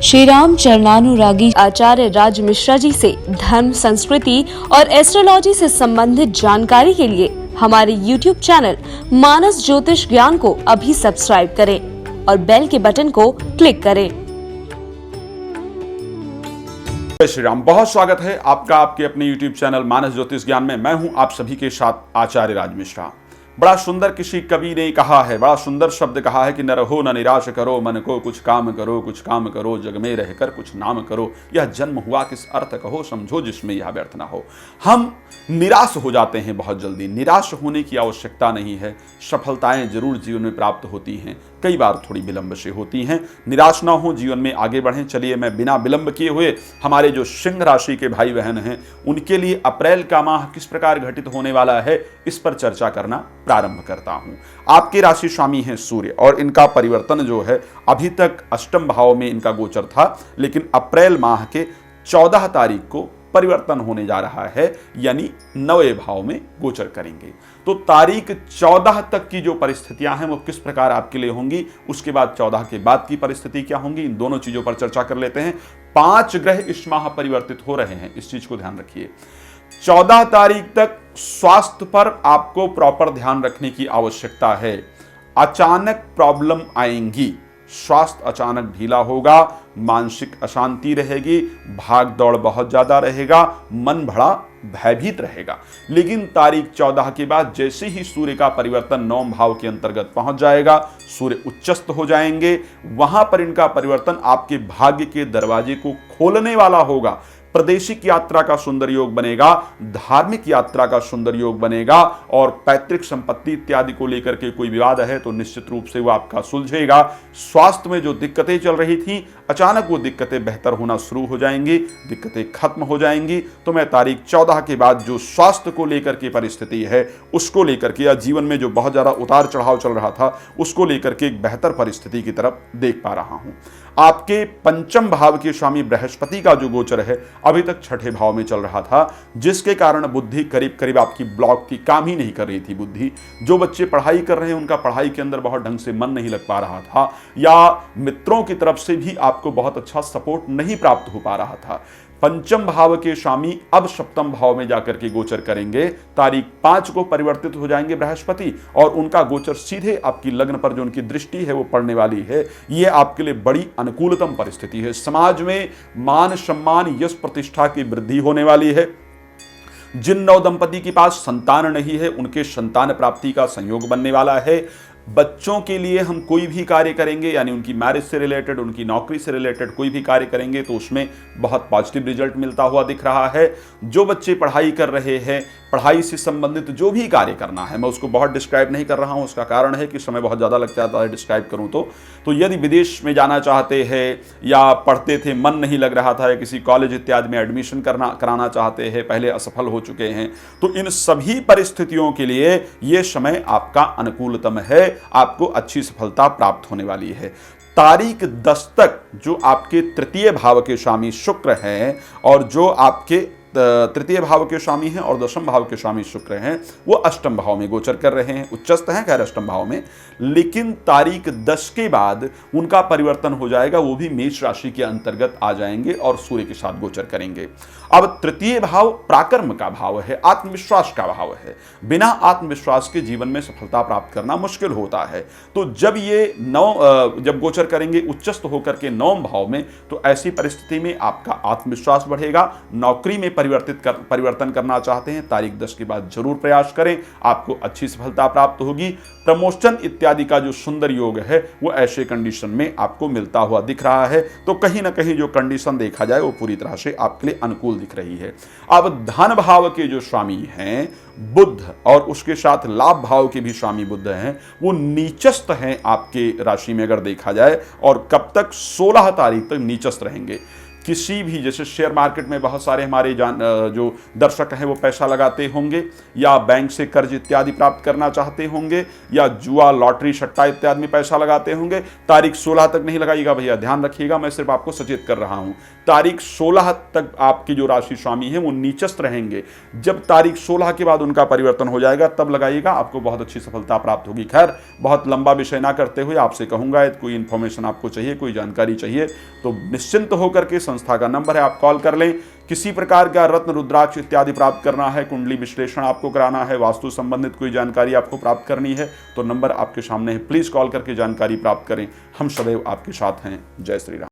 श्री राम चरणानुरागी आचार्य राज मिश्रा जी से धर्म, संस्कृति और एस्ट्रोलॉजी से संबंधित जानकारी के लिए हमारे YouTube चैनल मानस ज्योतिष ज्ञान को अभी सब्सक्राइब करें और बेल के बटन को क्लिक करें। जय श्री राम। बहुत स्वागत है आपका आपके अपने YouTube चैनल मानस ज्योतिष ज्ञान में। मैं हूं आप सभी के साथ आचार्य राज मिश्रा। बड़ा सुंदर किसी कवि ने कहा है, बड़ा सुंदर शब्द कहा है कि न रहो न निराश करो, मन को कुछ काम करो, जग में रहकर कुछ नाम करो, यह जन्म हुआ किस अर्थ कहो, समझो जिसमें यह व्यर्थ ना हो। हम निराश हो जाते हैं बहुत जल्दी। निराश होने की आवश्यकता नहीं है। सफलताएं जरूर जीवन में प्राप्त होती हैं, कई बार थोड़ी विलंब से होती हैं। निराश ना हो, जीवन में आगे बढ़ें। चलिए मैं बिना विलंब किए हुए हमारे जो सिंह राशि के भाई बहन हैं उनके लिए अप्रैल का माह किस प्रकार घटित होने वाला है इस पर चर्चा करना प्रारंभ करता हूं। आपके राशि स्वामी हैं सूर्य और इनका परिवर्तन जो है अभी तक अष्टम भाव में इनका गोचर था, लेकिन अप्रैल माह के 14 तारीख को परिवर्तन होने जा रहा है, यानी 9वें भाव में गोचर करेंगे। तो तारीख 14 तक की जो परिस्थितियां हैं वो किस प्रकार आपके लिए होंगी, उसके बाद 14 के बाद की परिस्थिति क्या होंगी, इन दोनों चीजों पर चर्चा कर लेते हैं। 5 ग्रह इस माह परिवर्तित हो रहे हैं, इस चीज को ध्यान रखिए। 14 तारीख तक स्वास्थ्य पर आपको प्रॉपर ध्यान रखने की आवश्यकता है। अचानक प्रॉब्लम आएंगी, स्वास्थ्य अचानक ढीला होगा, मानसिक अशांति रहेगी, भाग दौड़ बहुत ज्यादा रहेगा, मन बड़ा भयभीत रहेगा। लेकिन तारीख 14 के बाद जैसे ही सूर्य का परिवर्तन 9 भाव के अंतर्गत पहुंच जाएगा, सूर्य उच्चस्त हो जाएंगे, वहां पर इनका परिवर्तन आपके भाग्य के दरवाजे को खोलने वाला होगा। प्रादेशिक यात्रा का सुंदर योग बनेगा, धार्मिक यात्रा का सुंदर योग बनेगा, और पैतृक संपत्ति इत्यादि को लेकर के कोई विवाद है तो निश्चित रूप से वो आपका सुलझेगा। स्वास्थ्य में जो दिक्कतें चल रही थी अचानक वो दिक्कतें बेहतर होना शुरू हो जाएंगी, दिक्कतें खत्म हो जाएंगी। तो मैं तारीख 14 के बाद जो स्वास्थ्य को लेकर के परिस्थिति है उसको लेकर के, या जीवन में जो बहुत ज्यादा उतार चढ़ाव चल रहा था उसको लेकर के एक बेहतर परिस्थिति की तरफ देख पा रहा हूं। आपके पंचम भाव के स्वामी बृहस्पति का जो गोचर है अभी तक 6ठे भाव में चल रहा था, जिसके कारण बुद्धि करीब करीब आपकी ब्लॉक थी, काम ही नहीं कर रही थी बुद्धि। जो बच्चे पढ़ाई कर रहे हैं उनका पढ़ाई के अंदर बहुत ढंग से मन नहीं लग पा रहा था, या मित्रों की तरफ से भी आपको बहुत अच्छा सपोर्ट नहीं प्राप्त हो पा रहा था। पंचम भाव के स्वामी अब सप्तम भाव में जाकर के गोचर करेंगे। तारीख 5 को परिवर्तित हो जाएंगे बृहस्पति, और उनका गोचर सीधे आपकी लग्न पर जो उनकी दृष्टि है वो पड़ने वाली है। ये आपके लिए बड़ी अनुकूलतम परिस्थिति है। समाज में मान सम्मान यश प्रतिष्ठा की वृद्धि होने वाली है। जिन नव दंपति के पास संतान नहीं है उनके संतान प्राप्ति का संयोग बनने वाला है। बच्चों के लिए हम कोई भी कार्य करेंगे, यानी उनकी मैरिज से रिलेटेड, उनकी नौकरी से रिलेटेड कोई भी कार्य करेंगे तो उसमें बहुत पॉजिटिव रिजल्ट मिलता हुआ दिख रहा है। जो बच्चे पढ़ाई कर रहे हैं, पढ़ाई से संबंधित जो भी कार्य करना है, मैं उसको बहुत डिस्क्राइब नहीं कर रहा हूं, उसका कारण है कि समय बहुत ज़्यादा लग जाता है डिस्क्राइब करूं तो यदि विदेश में जाना चाहते हैं, या पढ़ते थे मन नहीं लग रहा था, या किसी कॉलेज इत्यादि में एडमिशन कराना चाहते हैं, पहले असफल हो चुके हैं, तो इन सभी परिस्थितियों के लिए ये समय आपका अनुकूलतम है। आपको अच्छी सफलता प्राप्त होने वाली है। तारीख 10 तक जो आपके तृतीय भाव के स्वामी शुक्र हैं, और जो आपके तृतीय भाव के स्वामी हैं और दशम भाव के स्वामी शुक्र हैं, वो अष्टम भाव में गोचर कर रहे हैं। उच्चस्थ हैं खैर अष्टम भाव में, लेकिन तारीख 10 के बाद उनका परिवर्तन हो जाएगा, वो भी मेष राशि के अंतर्गत आ जाएंगे और सूर्य के साथ गोचर करेंगे। अब तृतीय भाव पराक्रम का भाव है, आत्मविश्वास का भाव है। बिना आत्मविश्वास के जीवन में सफलता प्राप्त करना मुश्किल होता है। तो जब ये जब गोचर करेंगे उच्चस्थ होकर के 9वें भाव में, तो ऐसी परिस्थिति में आपका आत्मविश्वास बढ़ेगा। नौकरी में परिवर्तन करना चाहते हैं, तारीख 10 के बाद जरूर प्रयास करें, आपको अच्छी सफलता प्राप्त होगी। प्रमोशन इत्यादि का जो सुंदर योग है वो ऐसे कंडीशन में आपको मिलता हुआ दिख रहा है। तो कहीं ना कहीं जो कंडीशन देखा जाए वो पूरी तरह से आपके लिए अनुकूल दिख रही है। अब धन भाव के जो स्वामी हैं बुध, और उसके साथ लाभ भाव के भी स्वामी बुध हैं, वो नीचस्थ हैं आपके राशि में अगर देखा जाए, और कब तक 16 तारीख तक नीचस्थ रहेंगे। किसी भी, जैसे शेयर मार्केट में बहुत सारे हमारे जो दर्शक हैं वो पैसा लगाते होंगे, या बैंक से कर्ज इत्यादि प्राप्त करना चाहते होंगे, या जुआ, लॉटरी, सट्टा इत्यादि में पैसा लगाते होंगे, तारीख 16 तक नहीं लगाइएगा भैया, ध्यान रखिएगा, मैं सिर्फ आपको सचेत कर रहा हूं। तारीख 16 तक आपकी जो राशि स्वामी है वो नीचस्थ रहेंगे। जब तारीख 16 के बाद उनका परिवर्तन हो जाएगा तब लगाइएगा, आपको बहुत अच्छी सफलता प्राप्त होगी। खैर, बहुत लंबा विषय ना करते हुए आपसे कहूंगा, कोई इंफॉर्मेशन आपको चाहिए, कोई जानकारी चाहिए तो निश्चिंत होकर के संस्था का नंबर है, आप कॉल कर लें। किसी प्रकार का रत्न, रुद्राक्ष इत्यादि प्राप्त करना है, कुंडली विश्लेषण आपको कराना है, वास्तु संबंधित कोई जानकारी आपको प्राप्त करनी है तो नंबर आपके सामने है, प्लीज कॉल करके जानकारी प्राप्त करें। हम सदैव आपके साथ हैं। जय श्री राम।